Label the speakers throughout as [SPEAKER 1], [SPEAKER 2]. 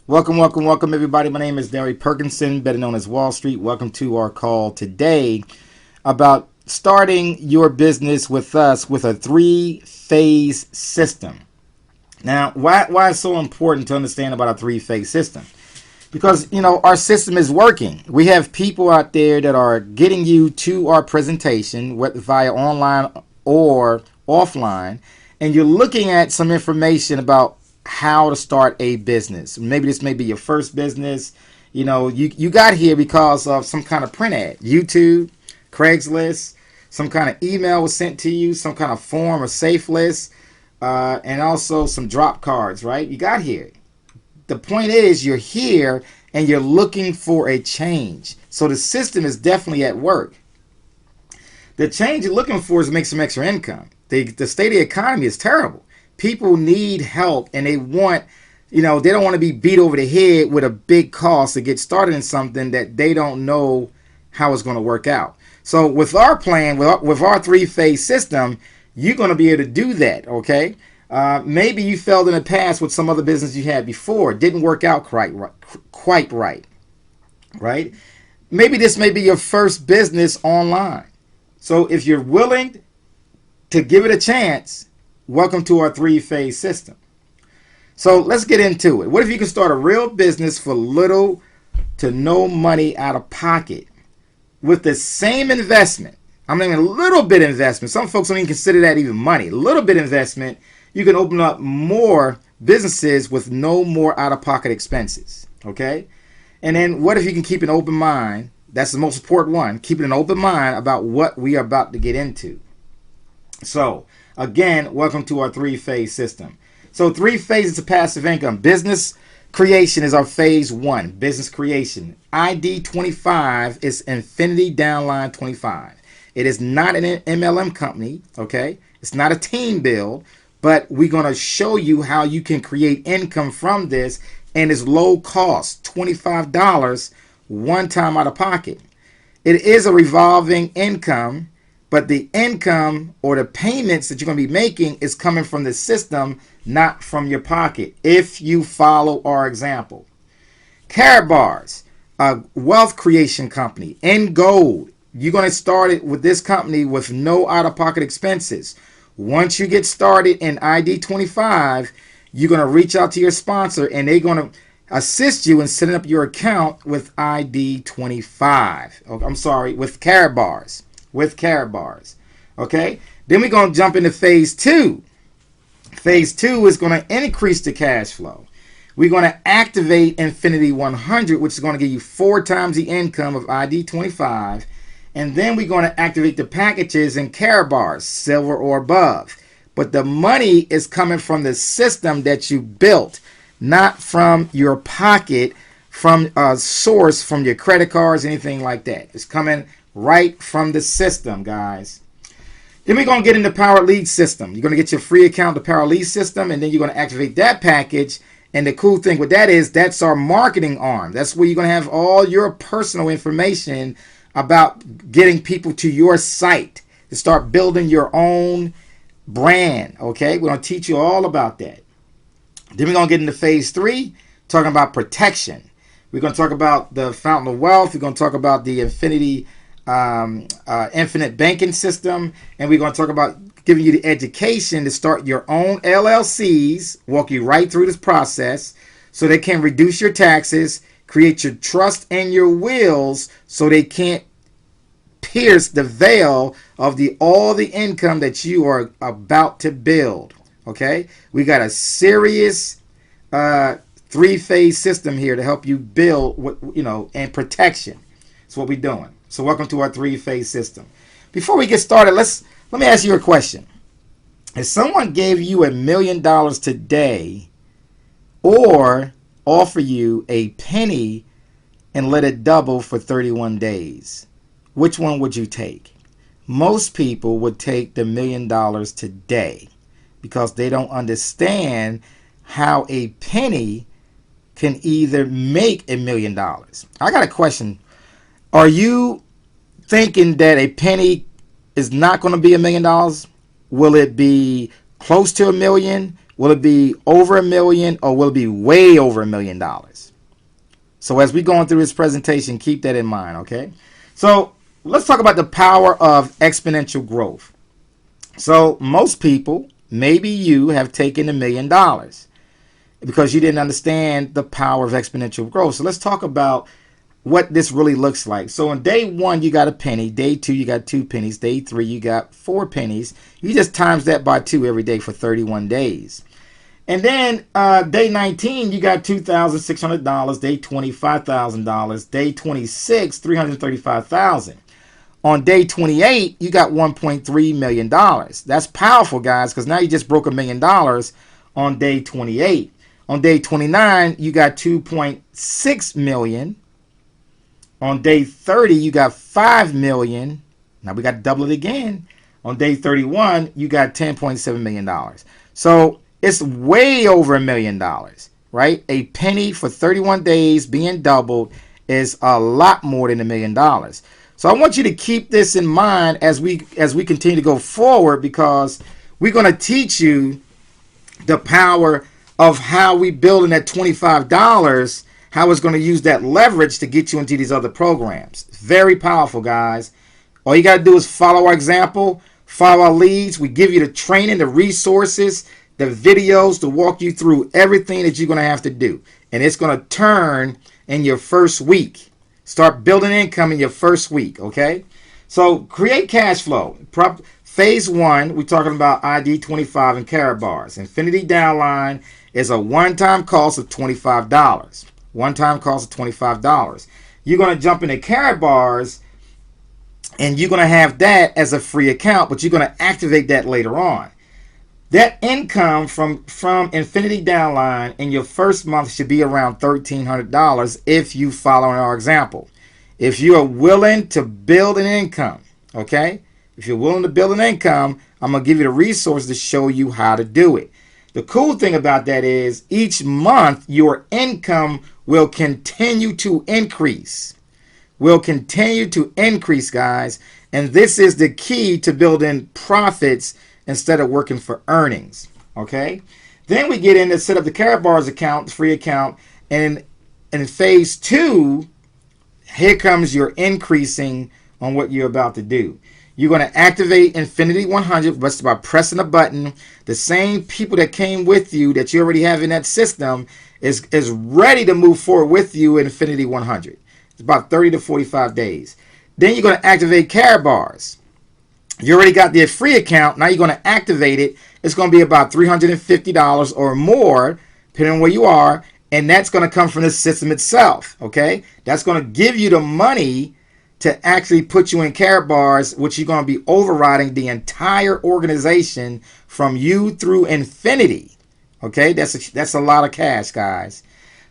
[SPEAKER 1] Welcome, everybody. My name is Derry Perkinson, better known as Wall Street. Welcome to our call today about starting your business with us with a three-phase system. Now, why it's so important to understand about a three-phase system? Because, our system is working. We have people out there that are getting you to our presentation, whether via online or offline, and you're looking at some information about how to start a business. Maybe this may be your first business. You got here because of some kind of print ad, YouTube, Craigslist, some kind of email was sent to you, some kind of form or safe list, and also some drop cards, right? You got here. The point is you're here and you're looking for a change. So the system is definitely at work. The change you're looking for is to make some extra income. The state of the economy is terrible. People need help and they want, they don't want to be beat over the head with a big cost to get started in something that they don't know how it's going to work out. So with our plan, with our three-phase system, you're going to be able to do that, okay? Maybe you failed in the past with some other business you had before. It didn't work out quite right? Maybe this may be your first business online. So if you're willing to give it a chance, welcome to our three-phase system. So let's get into it. What if you can start a real business for little to no money out of pocket with the same investment? I'm mean, a little bit investment. Some folks don't even consider that even money. A little bit investment, you can open up more businesses with no more out-of-pocket expenses. Okay? And then what if you can keep an open mind? That's the most important one. Keeping an open mind about what we are about to get into. So, again, welcome to our three-phase system. So 3 phases of passive income. Business creation is our phase 1, business creation. ID 25 is Infinity Downline 25. It is not an MLM company, okay? It's not a team build, but we're going to show you how you can create income from this, and it's low cost, $25 one time out of pocket. It is a revolving income, but the income or the payments that you're going to be making is coming from the system, not from your pocket, if you follow our example. Carrot Bars, a wealth creation company in gold. You're going to start it with this company with no out-of-pocket expenses. Once you get started in ID 25, you're going to reach out to your sponsor and they're going to assist you in setting up your account with ID 25. With Carrot Bars. Okay? Then we're going to jump into phase 2. Phase 2 is going to increase the cash flow. We're going to activate Infinity 100, which is going to give you 4 times the income of ID 25. And then we're going to activate the packages in Carrot Bars, silver or above. But the money is coming from the system that you built, not from your pocket, from a source, from your credit cards, anything like that. It's coming right from the system, guys. Then we're going to get into Power Lead System. You're going to get your free account, the Power Lead System, and then you're going to activate that package. And the cool thing with that is that's our marketing arm. That's where you're going to have all your personal information about getting people to your site to start building your own brand. Okay, we're going to teach you all about that. Then we're going to get into phase 3, talking about protection. We're going to talk about the Fountain of Wealth. We're going to talk about the Infinity Infinite Banking System, and we're going to talk about giving you the education to start your own LLCs, walk you right through this process so they can reduce your taxes, create your trust and your wills so they can't pierce the veil of all the income that you are about to build. Okay? We got a serious 3-phase system here to help you build and protection. That's what we're doing. So welcome to our 3-phase system. Before we get started, let me ask you a question. If someone gave you $1 million today or offer you a penny and let it double for 31 days, which one would you take? Most people would take the $1 million today because they don't understand how a penny can either make $1 million. I got a question. Are you thinking that a penny is not going to be $1 million? Will it be close to $1 million? Will it be over $1 million or will it be way over $1 million? So as we're going through this presentation, keep that in mind, okay? So let's talk about the power of exponential growth. So most people, maybe you, have taken $1 million because you didn't understand the power of exponential growth. So let's talk about what this really looks like. So on day 1, you got a penny. Day 2, you got 2 pennies. Day 3, you got 4 pennies. You just times that by 2 every day for 31 days. And then day 19, you got $2,600. Day 20, $5,000. Day 26, $335,000. On day 28, you got $1.3 million. That's powerful, guys, because now you just broke $1 million on day 28. On day 29, you got $2.6 million. On day 30, you got $5 million. Now we got to double it again. On day 31, you got $10.7 million. So it's way over $1 million, right? A penny for 31 days being doubled is a lot more than $1 million. So I want you to keep this in mind as we continue to go forward, because we're going to teach you the power of how we build in that $25, how it's going to use that leverage to get you into these other programs. Very powerful, guys. All you got to do is follow our example, follow our leads. We give you the training, the resources, the videos to walk you through everything that you're going to have to do. And it's going to turn in your first week. Start building income in your first week, okay? So create cash flow. Phase 1, we're talking about ID 25 and carrot bars. Infinity Downline is a one-time cost of $25. One-time cost of $25. You're going to jump into carrot bars, and you're going to have that as a free account, but you're going to activate that later on. That income from Infinity Downline in your first month should be around $1,300 if you follow our example. If you are willing to build an income, okay? If you're willing to build an income, I'm going to give you the resources to show you how to do it. The cool thing about that is each month your income will continue to increase. Will continue to increase, guys. And this is the key to building profits instead of working for earnings, okay? Then we get in to set up the carrot bars account, free account, and in phase 2, here comes your increasing on what you're about to do. You're going to activate Infinity 100 just by pressing a button. The same people that came with you that you already have in that system is ready to move forward with you in Infinity 100. It's about 30 to 45 days. Then you're going to activate carrot bars. You already got the free account. Now you're going to activate it. It's going to be about $350 or more, depending on where you are. And that's going to come from the system itself. Okay. That's going to give you the money to actually put you in carrot bars, which you're going to be overriding the entire organization from you through infinity. Okay. That's a lot of cash, guys.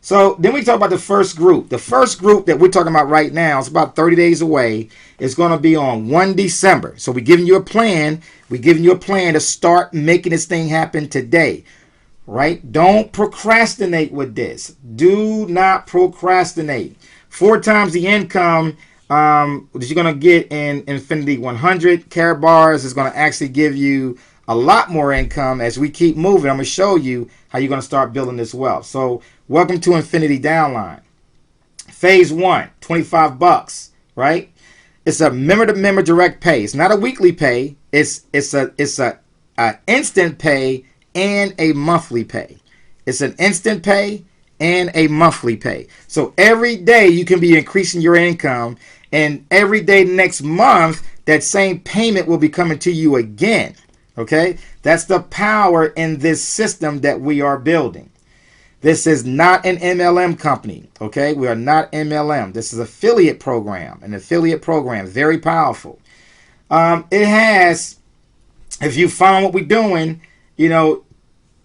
[SPEAKER 1] So then we talk about the first group. The first group that we're talking about right now is about 30 days away. It's going to be on 1 December. So we're giving you a plan. We're giving you a plan to start making this thing happen today. Right? Don't procrastinate with this. Do not procrastinate. 4 times the income that you're going to get in Infinity 100. Carrot bars is going to actually give you a lot more income as we keep moving. I'm going to show you how you're going to start building this wealth. So welcome to Infinity Downline. Phase 1, $25, right? It's a member-to-member direct pay. It's not a weekly pay. It's a instant pay and a monthly pay. It's an instant pay and a monthly pay. So every day you can be increasing your income, and every day next month that same payment will be coming to you again. Okay, that's the power in this system that we are building. This is not an MLM company. Okay, we are not MLM. This is affiliate program. An affiliate program, very powerful. It has, if you follow what we're doing, you know,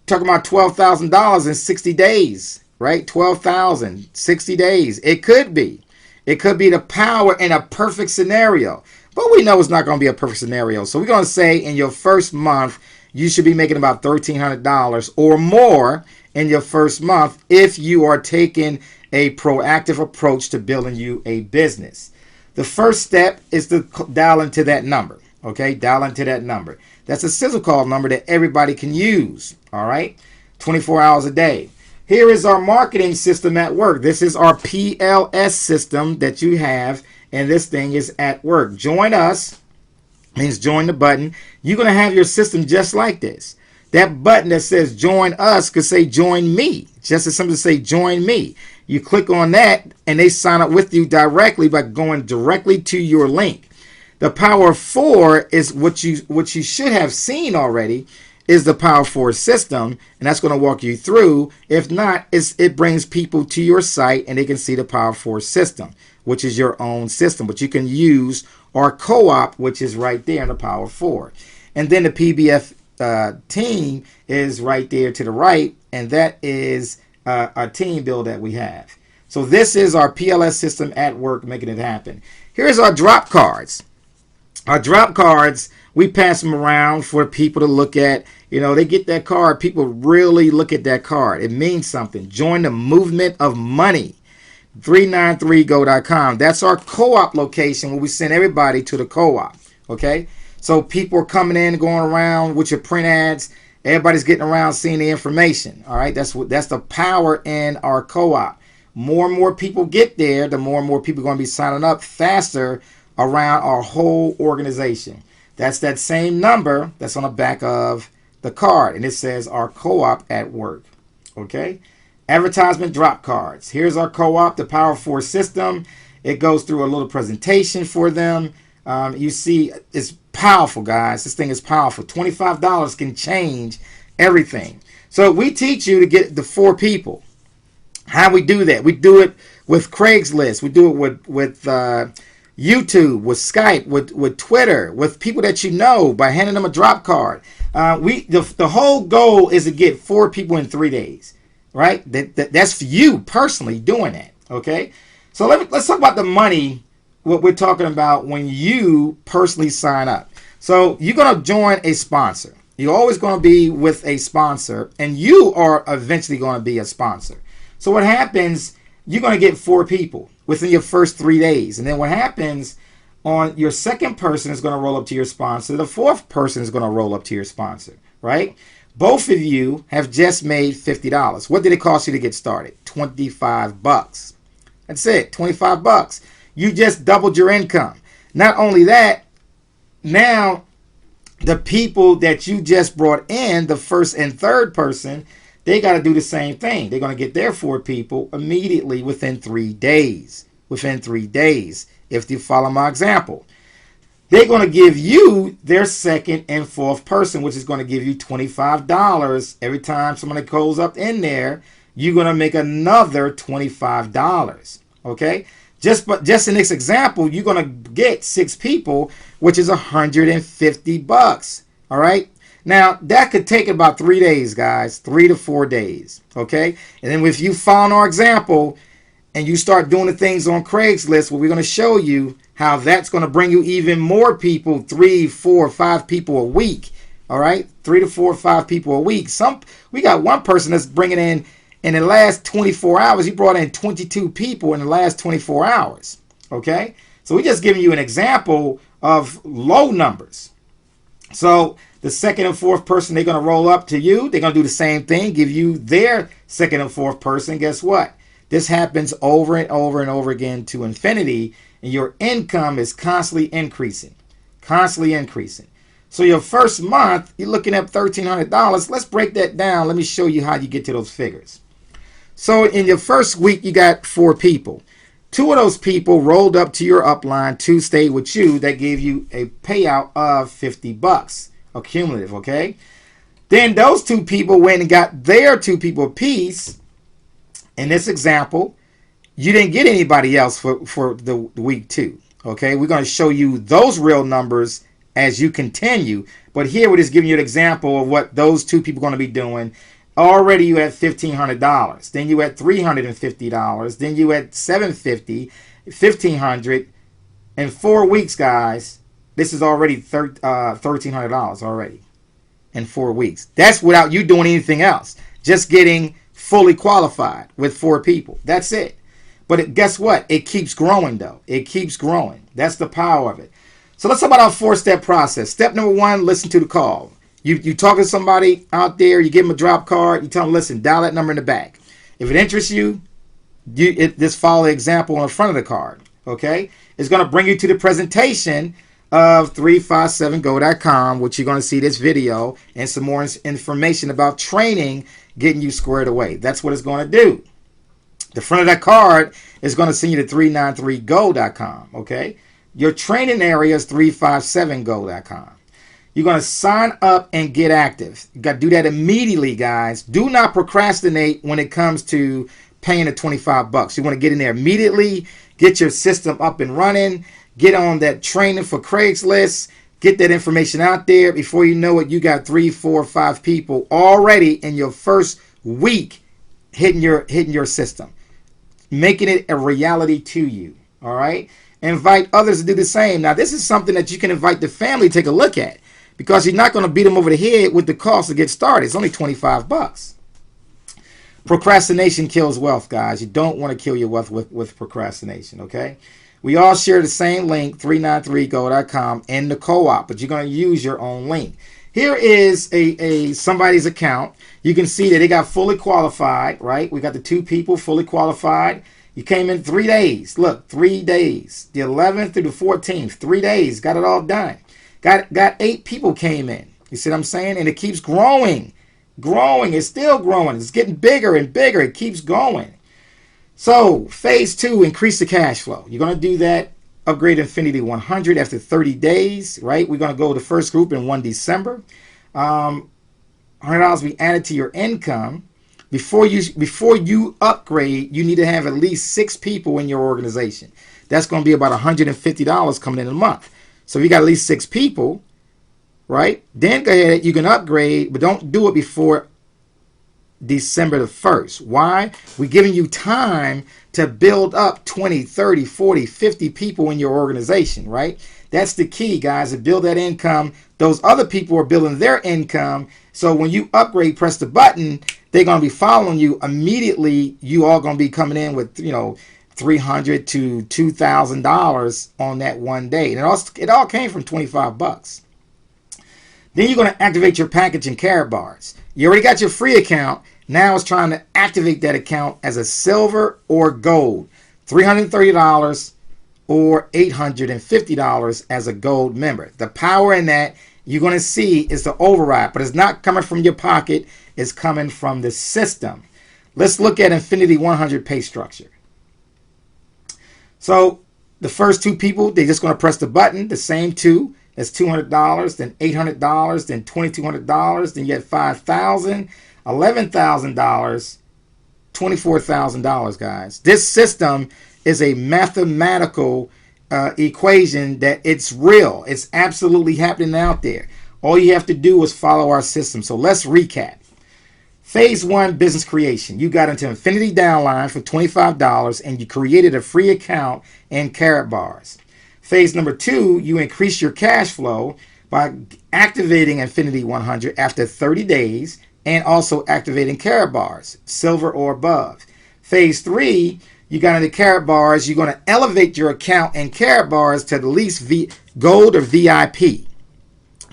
[SPEAKER 1] talking about $12,000 in 60 days, right? 12,000, 60 days. It could be the power in a perfect scenario. But we know it's not going to be a perfect scenario. So we're going to say in your first month, you should be making about $1,300 or more in your first month if you are taking a proactive approach to building you a business. The first step is to dial into that number. Okay, dial into that number. That's a sizzle call number that everybody can use. All right. 24 hours a day. Here is our marketing system at work. This is our PLS system that you have, and this thing is at work. Join us means join the button. You're going to have your system just like this. That button that says join us could say join me. Just as simple as say join me. You click on that and they sign up with you directly by going directly to your link. The Power 4 is what you should have seen already, is the Power 4 system, and that's going to walk you through. If not, it brings people to your site and they can see the Power 4 system, which is your own system. But you can use our co-op, which is right there in the Power 4. And then the PBF team is right there to the right, and that is a team build that we have. So this is our PLS system at work, making it happen. Here's our drop cards. Our drop cards, we pass them around for people to look at. They get that card. People really look at that card. It means something. Join the movement of money. 393go.com. That's our co-op location where we send everybody to the co-op. Okay? So people are coming in, going around with your print ads. Everybody's getting around seeing the information. All right? That's the power in our co-op. More and more people get there, the more and more people are going to be signing up faster around our whole organization. That's that same number that's on the back of the card, and it says our co-op at work. Okay? Advertisement drop cards. Here's our co-op, the Power 4 system. It goes through a little presentation for them. You see, it's powerful, guys. This thing is powerful. $25 can change everything. So we teach you to get the 4 people. How we do that? We do it with Craigslist. We do it with YouTube, with Skype, with Twitter, with people that you know, by handing them a drop card. The whole goal is to get 4 people in 3 days, right? That's for you personally doing that. Okay, so let's talk about the money. What we're talking about when you personally sign up. So you're going to join a sponsor. You're always going to be with a sponsor, and you are eventually going to be a sponsor. So what happens? You're going to get 4 people within your first 3 days. And then what happens on your second person is going to roll up to your sponsor. The 4th person is going to roll up to your sponsor, right? Both of you have just made $50. What did it cost you to get started? $25. That's it, $25. You just doubled your income. Not only that, now the people that you just brought in, the first and third person, they got to do the same thing. They're going to get their 4 people immediately within 3 days. Within 3 days, if you follow my example. They're going to give you their second and 4th person, which is going to give you $25. Every time somebody goes up in there, you're going to make another $25. Okay? Just in this example, you're going to get 6 people, which is $150. All right? Now, that could take about 3 days, guys. 3 to 4 days. Okay? And then if you follow our example and you start doing the things on Craigslist, where we're going to show you how that's going to bring you even more people, 3, 4, 5 people a week. All right? 3 to 4, 5 people a week. We got one person that's bringing in the last 24 hours, he brought in 22 people in the last 24 hours. Okay? So we're just giving you an example of low numbers. So the second and 4th person, they're going to roll up to you. They're going to do the same thing, give you their second and 4th person. Guess what? This happens over and over and over again to infinity, and your income is constantly increasing. Constantly increasing. So your first month, you're looking at $1,300. Let's break that down. Let me show you how you get to those figures. So in your first week, you got 4 people. 2 of those people rolled up to your upline, 2 stayed with you. That gave you a payout of $50, accumulative, okay? Then those 2 people went and got their 2 people apiece. In this example, you didn't get anybody else for the week 2, okay? We're going to show you those real numbers as you continue. But here we're just giving you an example of what those 2 people are going to be doing. Already you had $1,500. Then you had $350. Then you had $750, $1,500. In 4 weeks, guys, this is already $1,300 already in 4 weeks. That's without you doing anything else. Just getting fully qualified with 4 people. That's it. But guess what? It keeps growing, though. It keeps growing. That's the power of it. So let's talk about our 4-step process. Step number 1, listen to the call. You talk to somebody out there, you give them a drop card, you tell them, listen, dial that number in the back. If it interests you, just follow the example on the front of the card. Okay? It's going to bring you to the presentation of 357go.com, which you're going to see this video and some more information about training, getting you squared away. That's what it's going to do. The front of that card is going to send you to 393go.com. Okay? Your training area is 357go.com. You're going to sign up and get active. You got to do that immediately, guys. Do not procrastinate when it comes to paying the $25. You want to get in there immediately, get your system up and running, get on that training for Craigslist, get that information out there. Before you know it, you got 3, 4, 5 people already in your first week hitting your system, making it a reality to you. All right? Invite others to do the same. Now, this is something that you can invite the family to take a look at, because you're not going to beat them over the head with the cost to get started. It's only $25. Procrastination kills wealth, guys. You don't want to kill your wealth with procrastination, okay? We all share the same link, 393go.com, and the co-op, but you're going to use your own link. Here is somebody's account. You can see that they got fully qualified, right? We got the 2 people fully qualified. You came in 3 days. Look, 3 days. The 11th through the 14th, 3 days. Got it all done. Got 8 people came in. You see what I'm saying? And it keeps growing. Growing. It's still growing. It's getting bigger and bigger. It keeps going. So, phase 2, increase the cash flow. You're going to do that. Upgrade Infinity 100 after 30 days, right? We're going to go to the first group in 1 December. $100 be added to your income. Before you upgrade, you need to have at least 6 people in your organization. That's going to be about $150 coming in a month. So if you got at least 6 people, right? Then go ahead, you can upgrade, but don't do it before December the 1st. Why? We're giving you time to build up 20, 30, 40, 50 people in your organization, right? That's the key, guys, to build that income. Those other people are building their income. So when you upgrade, press the button, they're going to be following you immediately. You all going to be coming in with, $300 to $2,000 on that one day. And it all came from $25. Then you're going to activate your package and carrot bars. You already got your free account. Now it's trying to activate that account as a silver or gold. $330 or $850 as a gold member. The power in that you're going to see is the override, but it's not coming from your pocket. It's coming from the system. Let's look at Infinity 100 pay structure. So the first 2 people, they're just going to press the button, the same 2. That's $200, then $800, then $2,200, then you get $5,000, $11,000, $24,000, guys. This system is a mathematical equation that it's real. It's absolutely happening out there. All you have to do is follow our system. So let's recap. Phase 1, business creation. You got into Infinity Downline for $25 and you created a free account and carrot bars. Phase number 2, you increase your cash flow by activating Infinity 100 after 30 days and also activating carrot bars, silver or above. Phase 3, you got into carrot bars. You're going to elevate your account and carrot bars to at least gold or VIP.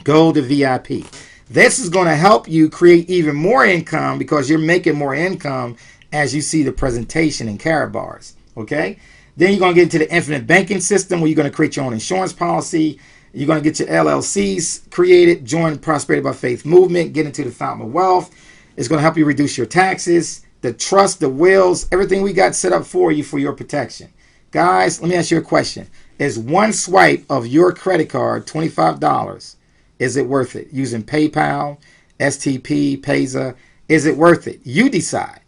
[SPEAKER 1] Gold or VIP. This is going to help you create even more income because you're making more income as you see the presentation in carrot bars. Okay? Then you're going to get into the infinite banking system where you're going to create your own insurance policy. You're going to get your LLCs created, join the Prosperity by Faith movement, get into the Fountain of Wealth. It's going to help you reduce your taxes, the trust, the wills, everything we got set up for you for your protection. Guys, let me ask you a question. Is one swipe of your credit card $25? Is it worth it? Using PayPal, STP, Payza, is it worth it? You decide,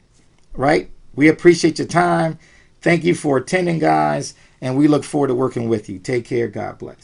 [SPEAKER 1] right? We appreciate your time. Thank you for attending, guys, and we look forward to working with you. Take care. God bless.